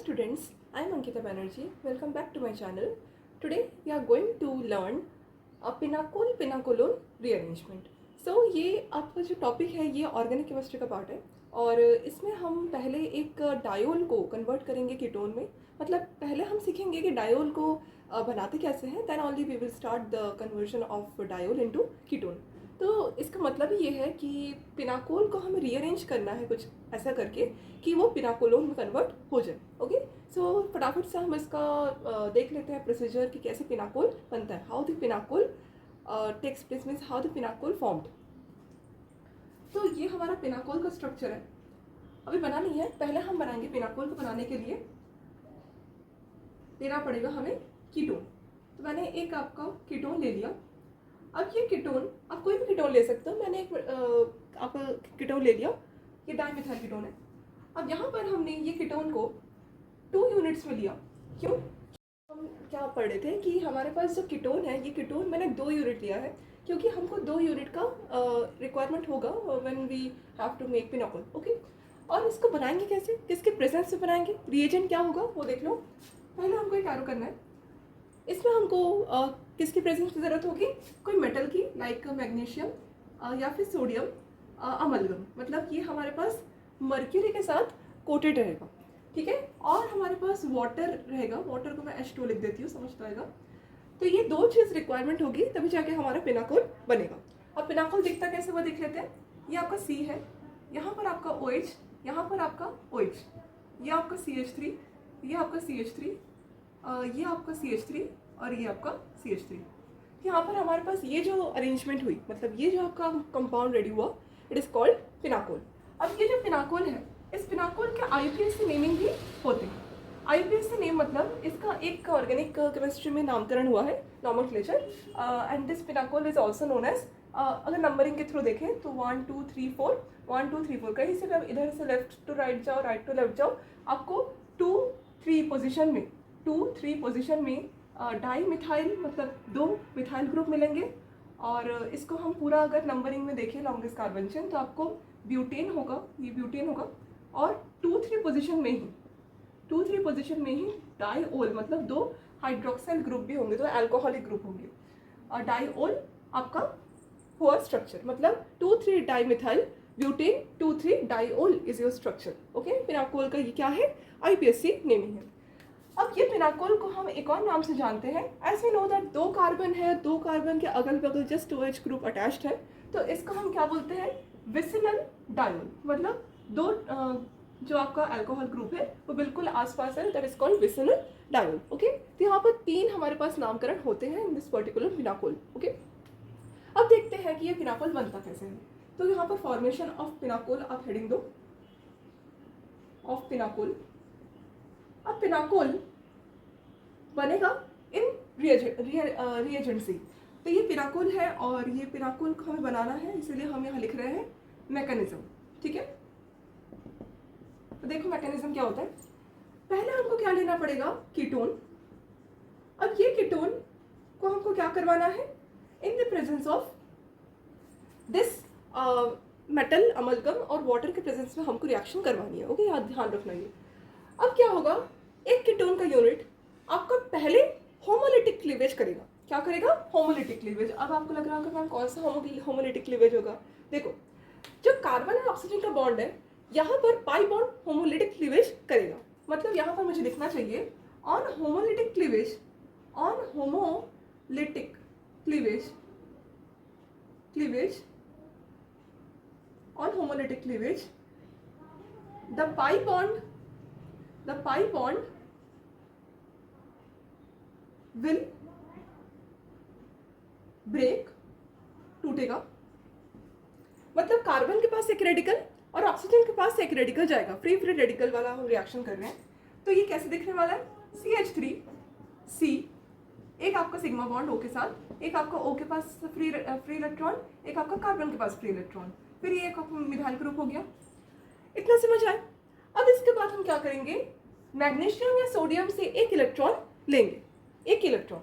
students, I am Ankita Banerjee. Welcome back to my channel. Today we are going to learn a pinacolone rearrangement. So ये आपका जो topic है ये organic chemistry का part है और इसमें हम पहले एक डायोल को कन्वर्ट करेंगे कीटोन में. मतलब पहले हम सीखेंगे कि डायोल को बनाते कैसे हैं. Then only we will start the conversion of diol into ketone. तो इसका मतलब ये है कि पिनाकोल को हमें रीअरेंज करना है कुछ ऐसा करके कि वो पिनाकोलोन में कन्वर्ट हो जाए. ओके, सो फटाफट से हम इसका देख लेते हैं प्रोसीजर कि कैसे पिनाकोल बनता है. How the pinacol takes place means how the pinacol formed. तो ये हमारा पिनाकोल का स्ट्रक्चर है. अभी बना नहीं है, पहले हम बनाएंगे. पिनाकोल को बनाने के लिए लेना पड़ेगा हमें कीटोन. तो मैंने एक आपका कीटोन ले लिया. अब ये कीटोन आप कोई भी कीटोन ले सकते हो. मैंने एक आपका कीटोन ले लिया. ये डाइमिथाइल कीटोन है. अब यहाँ पर हमने ये कीटोन को 2 यूनिट्स में लिया. क्यों? हम क्या पढ़ रहे थे कि हमारे पास जो कीटोन है ये कीटोन मैंने 2 यूनिट लिया है क्योंकि हमको 2 यूनिट का रिक्वायरमेंट होगा when we have to make pinacol. Okay, और इसको बनाएंगे कैसे, किसके प्रेजेंस से बनाएंगे, रिएजेंट क्या होगा वो देख लो. पहले हमको एक एरो करना है. इसमें हमको किसकी प्रेजेंस की ज़रूरत होगी, कोई मेटल की लाइक मैग्नीशियम या फिर सोडियम अमलगम. मतलब ये हमारे पास मर्क्यूरी के साथ कोटेड रहेगा. ठीक है, और हमारे पास वाटर रहेगा. वाटर को मैं H2 लिख देती हूँ, समझ पाएगा. तो ये 2 चीज़ रिक्वायरमेंट होगी तभी जाके हमारा पिनाकोल बनेगा. अब पिनाकोल दिखता कैसे वो देख लेते हैं. ये आपका C है, यहाँ पर आपका OH, यहाँ पर आपका OH, ये आपका CH3, ये आपका CH3, ये आपका CH3 और ये आपका CH3. यहाँ पर हमारे पास ये जो अरेंजमेंट हुई, मतलब ये जो आपका कंपाउंड रेडी हुआ, इट इज़ कॉल्ड पिनाकोल. अब ये जो पिनाकोल है, इस पिनाकोल के IUPAC से नेमिंग भी होते हैं. IUPAC से नेम मतलब इसका एक ऑर्गेनिक केमिस्ट्री में नामकरण हुआ है, nomenclature. And this pinacol is also known as, अगर नंबरिंग के थ्रू देखें तो 1 2 3 4 1 2 3 4, कहीं से भी इधर से लेफ्ट टू राइट जाओ, राइट टू लेफ्ट जाओ, आपको 2 3 पोजिशन में डाई मिथाइल मतलब 2 मिथाइल ग्रुप मिलेंगे. और इसको हम पूरा अगर नंबरिंग में देखें लॉन्गेस्ट कार्बन चेन तो आपको ब्यूटेन होगा, ये ब्यूटेन होगा. और 2-3 पोजीशन में ही डाईओल मतलब 2 हाइड्रोक्साइल ग्रुप भी होंगे, तो अल्कोहलिक ग्रुप होंगे. और डाईओल आपका हुआ स्ट्रक्चर, मतलब 2-3 dimethyl butane 2-3 diol is your structure. Okay, pinacol का ये क्या है, IUPAC नेमिंग है. अब ये पिनाकोल को हम एक और नाम से जानते हैं. As we know that 2 carbon है, 2 कार्बन के अगल बगल जस्ट OH ग्रुप अटैच्ड है, तो इसको हम क्या बोलते हैं, विसिनल डायोल. मतलब 2 जो आपका अल्कोहल ग्रुप है वो बिल्कुल आसपास है, that is called vicinal diol. Okay, तो यहाँ पर 3 हमारे पास नामकरण होते हैं in this particular pinacol. Okay, अब देखते हैं कि ये पिनाकोल बनता कैसे है. तो यहाँ पर फॉर्मेशन ऑफ पिनाकोल आप हेडिंग दो, ऑफ पिनाकोल. अब पिनाकोल बनेगा इन रिएजेंट से. तो ये पिनाकोल है और ये पिनाकोल को हमें बनाना है, इसलिए हम यहाँ लिख रहे हैं मैकेनिज्म. ठीक है, तो देखो मैकेनिज्म क्या होता है. पहले हमको क्या लेना पड़ेगा, कीटोन. अब ये कीटोन को हमको क्या करवाना है, in the presence of this metal amalgam और वाटर के प्रेजेंस में हमको रिएक्शन करवानी है. ओके, ध्यान रखना ये. अब क्या होगा, एक कीटोन का यूनिट आपका पहले होमोलिटिक क्लीवेज करेगा. क्या करेगा, होमोलिटिक क्लीवेज. अब आपको लग रहा होगा मैम कौन सा होमोलिटिक क्लीवेज होगा. देखो, जो कार्बन और ऑक्सीजन का बॉन्ड है यहाँ पर पाई बॉन्ड होमोलिटिक क्लीवेज करेगा. मतलब यहाँ पर मुझे लिखना चाहिए on homolytic cleavage, on homolytic cleavage, on homolytic cleavage the pi bond will break, टूटेगा. मतलब कार्बन के पास एक रेडिकल और ऑक्सीजन के पास एक रेडिकल जाएगा. फ्री रेडिकल वाला हम रिएक्शन कर रहे हैं. तो ये कैसे दिखने वाला है, CH3C, एक आपका सिग्मा बॉन्ड O के साथ, एक आपका O के पास फ्री इलेक्ट्रॉन, एक आपका कार्बन के पास फ्री इलेक्ट्रॉन, फिर ये एक मिथाइल ग्रुप हो गया. इतना समझ आए. अब इसके बाद हम क्या करेंगे, मैग्नीशियम या सोडियम से एक इलेक्ट्रॉन लेंगे, एक इलेक्ट्रॉन.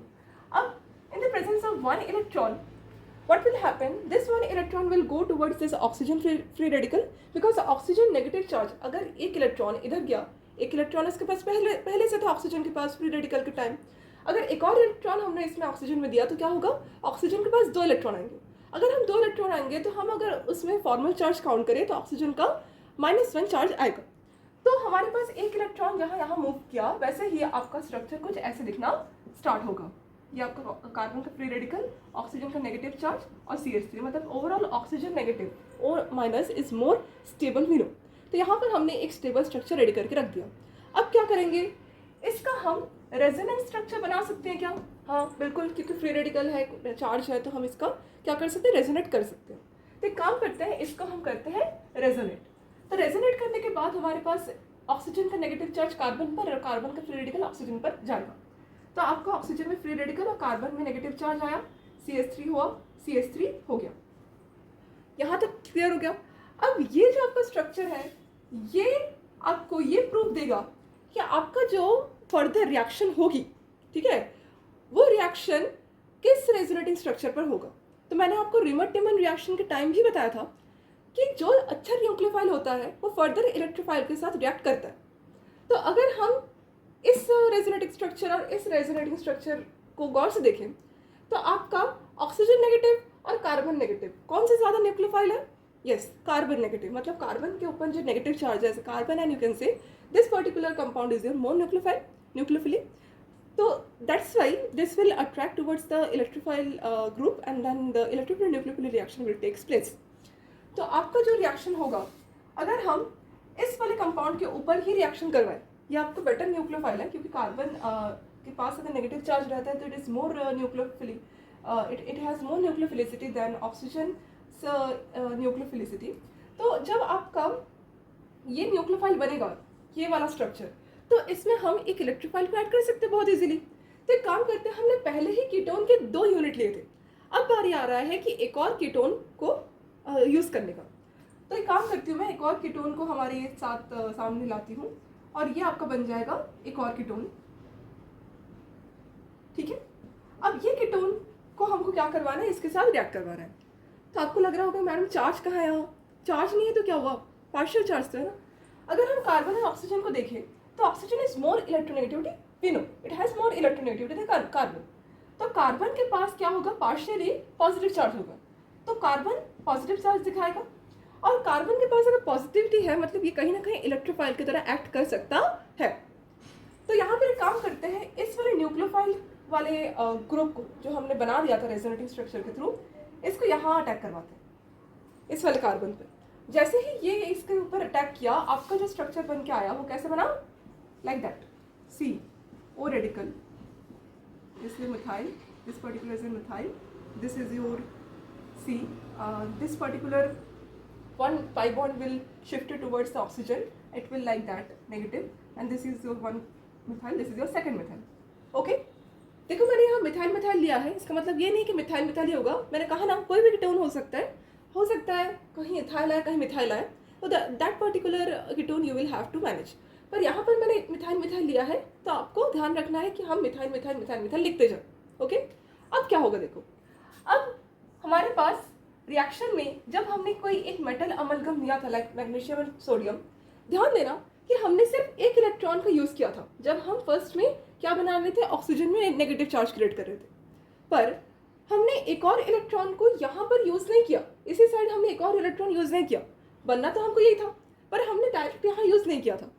अब in the presence of 1 electron what will happen, this one electron will go towards this oxygen free radical because oxygen negative charge, अगर एक इलेक्ट्रॉन इधर गया, एक इलेक्ट्रॉन उसके पास पहले से था ऑक्सीजन के पास फ्री रेडिकल के टाइम। अगर एक और इलेक्ट्रॉन हमने इसमें ऑक्सीजन में दिया तो क्या होगा, ऑक्सीजन के पास 2 इलेक्ट्रॉन आएंगे। अगर हम 2 इलेक्ट्रॉन आएंगे तो हम अगर उसमें फॉर्मल चार्ज काउंट करें तो ऑक्सीजन का -1 चार्ज आएगा। तो हमारे पास एक इलेक्ट्रॉन जहाँ यहाँ मूव किया वैसे ही आपका स्ट्रक्चर कुछ ऐसे दिखना स्टार्ट होगा। ये आपका कार्बन का फ्री रेडिकल, ऑक्सीजन का नेगेटिव चार्ज और CH3, मतलब ओवरऑल ऑक्सीजन नेगेटिव और minus is more stable we know. तो यहाँ पर हमने एक स्टेबल स्ट्रक्चर रेडी करके रख दिया। अब क्या करेंगे, इसका हम रेजोनेंस स्ट्रक्चर बना सकते हैं क्या? हाँ बिल्कुल, क्योंकि फ्री रेडिकल है, चार्ज है, तो हम इसका क्या कर सकते हैं, रेजोनेट कर सकते हैं। तो एक काम करते हैं, इसको हम करते हैं रेजोनेट। तो रेजोनेट करने के बाद हमारे पास ऑक्सीजन का नेगेटिव चार्ज कार्बन पर और कार्बन का फ्री रेडिकल ऑक्सीजन पर जाएगा। तो आपका ऑक्सीजन में फ्री रेडिकल और कार्बन में नेगेटिव चार्ज आया, CH3 हुआ, CH3 हो गया। यहाँ तक क्लियर हो गया। अब ये जो आपका स्ट्रक्चर है ये आपको ये प्रूफ देगा कि आपका जो फर्दर रिएक्शन होगी, ठीक है, वो रिएक्शन किस रेजोनेटिंग स्ट्रक्चर पर होगा। तो मैंने आपको रिमर-टिमन रिएक्शन के टाइम भी बताया था कि जो अच्छा न्यूक्लियोफाइल होता है वो फर्दर इलेक्ट्रोफाइल के साथ रिएक्ट करता है। तो अगर हम इस रेजोनेटिंग स्ट्रक्चर और इस रेजोनेटिंग स्ट्रक्चर को गौर से देखें तो आपका ऑक्सीजन नेगेटिव और कार्बन नेगेटिव कौन से ज़्यादा न्यूक्लियोफाइल है? यस, कार्बन नेगेटिव, मतलब कार्बन के ऊपर जो नेगेटिव चार्ज है carbon, and you can say this particular compound is your more nucleophilic. तो that's why this will attract towards the electrophile group and then the electrophilic nucleophilic reaction will takes place. तो आपका जो reaction होगा, अगर हम इस वाले compound के ऊपर ही रिएक्शन करवाएं, ये आपको बेटर न्यूक्लियोफाइल है क्योंकि कार्बन के पास अगर नेगेटिव चार्ज रहता है तो it is more nucleophilic, it has more nucleophilicity than oxygen nucleophilicity. तो जब आपका ये न्यूक्लियोफाइल बनेगा, ये वाला स्ट्रक्चर, तो इसमें हम एक इलेक्ट्रोफाइल को ऐड कर सकते हैं बहुत इजीली। तो एक काम करते हैं, हमने पहले ही कीटोन के 2 यूनिट लिए थे, अब बारी आ रहा है कि एक और कीटोन को यूज़ करने का। तो एक काम करती हूँ मैं, एक और कीटोन को हमारे साथ सामने लाती हूँ और ये आपका बन जाएगा एक और कीटोन, ठीक है। अब ये कीटोन को हमको क्या करवाना है, इसके साथ रिएक्ट करवाना है। तो आपको लग रहा होगा मैडम चार्ज कहाँ है, यहाँ चार्ज नहीं है तो क्या हुआ, पार्शियल चार्ज तो है ना। अगर हम कार्बन और ऑक्सीजन को देखें तो oxygen is more electronegativity, we know it has more electronegativity than carbon. तो कार्बन के पास क्या होगा, पार्शियली पॉजिटिव चार्ज होगा, तो कार्बन पॉजिटिव चार्ज दिखाएगा। और कार्बन के पास अगर पॉजिटिविटी है मतलब ये कहीं ना कहीं इलेक्ट्रोफाइल की तरह एक्ट कर सकता है। तो यहाँ पर एक काम करते हैं, इस वाले न्यूक्लियोफाइल वाले ग्रुप को जो हमने बना दिया था रेजोनेटिंग स्ट्रक्चर के थ्रू, इसको यहाँ अटैक करवाते हैं इस वाले कार्बन पे। जैसे ही ये इसके ऊपर अटैक किया, आपका जो स्ट्रक्चर बन के आया वो कैसे बना, like that, CO radical, this is methyl, this particular is methyl, this is your C, this particular one pi bond will shift towards the oxygen, it will like that negative, and this is your one methyl, this is your second methyl, okay। देखो मैंने यहाँ methyl methyl लिया है, इसका मतलब ये नहीं कि मिथाइल मिथाइल ही होगा, मैंने कहा ना कोई भी कीटोन हो सकता है कहीं इथाइल आए कहीं मिथाइल आए, तो that particular ketone you will have to manage. पर यहाँ पर मैंने मिथाइल मिथाइल लिया है तो आपको ध्यान रखना है कि हम मिथाइल मिथाइल मिथाइल मिथाइल लिखते जाए, ओके। अब क्या होगा, देखो अब हमारे पास रिएक्शन में जब हमने कोई एक मेटल अमलगम लिया था लाइक मैग्नीशियम और सोडियम, ध्यान देना कि हमने सिर्फ एक इलेक्ट्रॉन का यूज़ किया था। जब हम फर्स्ट में क्या बना रहे थे, ऑक्सीजन में नेगेटिव चार्ज क्रिएट कर रहे थे, पर हमने एक और इलेक्ट्रॉन को यहाँ पर यूज़ नहीं किया, इसी साइड हमने एक और इलेक्ट्रॉन यूज़ नहीं किया। बनना तो हमको यही था, पर हमने डायरेक्ट यहाँ यूज़ नहीं किया था।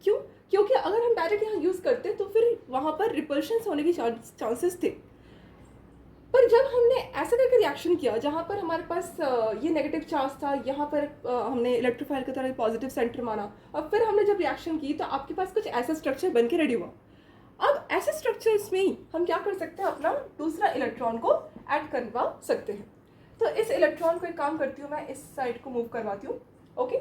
क्यों? क्योंकि अगर हम डायरेक्ट यहाँ यूज़ करते तो फिर वहाँ पर रिपल्शन होने की चांसेस थे। पर जब हमने ऐसा करके रिएक्शन किया जहाँ पर हमारे पास ये नेगेटिव चार्ज था, यहाँ पर हमने इलेक्ट्रोफाइल की तरह पॉजिटिव सेंटर माना, और फिर हमने जब रिएक्शन की तो आपके पास कुछ ऐसा स्ट्रक्चर बन के रेडी हुआ। अब ऐसे स्ट्रक्चर्स में ही हम क्या कर सकते हैं, अपना दूसरा इलेक्ट्रॉन को ऐड करवा सकते हैं। तो इस इलेक्ट्रॉन को एक काम करती हूँ मैं, इस साइड को मूव करवाती हूँ, ओके।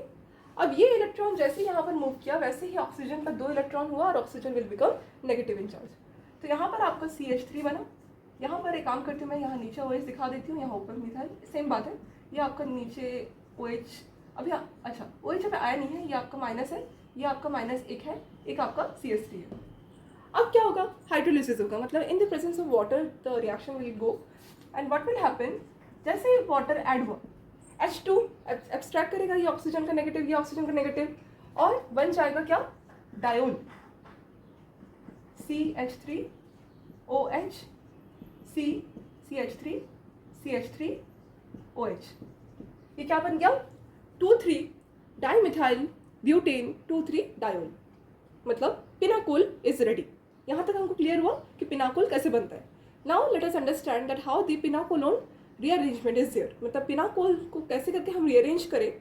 अब ये इलेक्ट्रॉन जैसे ही यहाँ पर मूव किया वैसे ही ऑक्सीजन का 2 इलेक्ट्रॉन हुआ और oxygen will become negative in charge. तो यहाँ पर आपका CH3 बना। यहाँ पर एक काम करती हूँ मैं, यहाँ नीचे OH दिखा देती हूँ, यहाँ ऊपर मिथाइल, सेम बात है। ये आपका नीचे OH, अभी अच्छा OH अभी आया नहीं है, ये आपका माइनस है, ये आपका -1 है, एक आपका CH3 है। अब क्या होगा, हाइड्रोलिसिस होगा, मतलब in the presence of water the reaction will go and what will happen, जैसे वाटर ऐड हुआ H2 एब्स्ट्रैक्ट करेगा ये ऑक्सीजन का नेगेटिव, ये ऑक्सीजन का नेगेटिव, और बन जाएगा क्या, डायोल CH3OH CH3 CH3OH। ये क्या बन गया? 2,3 डाइमिथाइल ब्यूटेन 2,3 डायोल, मतलब पिनाकोल इज रेडी। यहाँ तक हमको क्लियर हुआ कि पिनाकोल कैसे बनता है। Now let us understand that how the pinacolone rearrangement is there, मतलब पिनाकोल को कैसे करके हम रीअरेंज करें,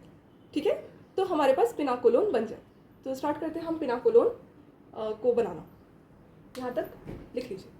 ठीक है, तो हमारे पास पिनाकोलोन बन जाए। तो स्टार्ट करते हैं हम पिनाकोलोन को बनाना। यहाँ तक लिख लीजिए।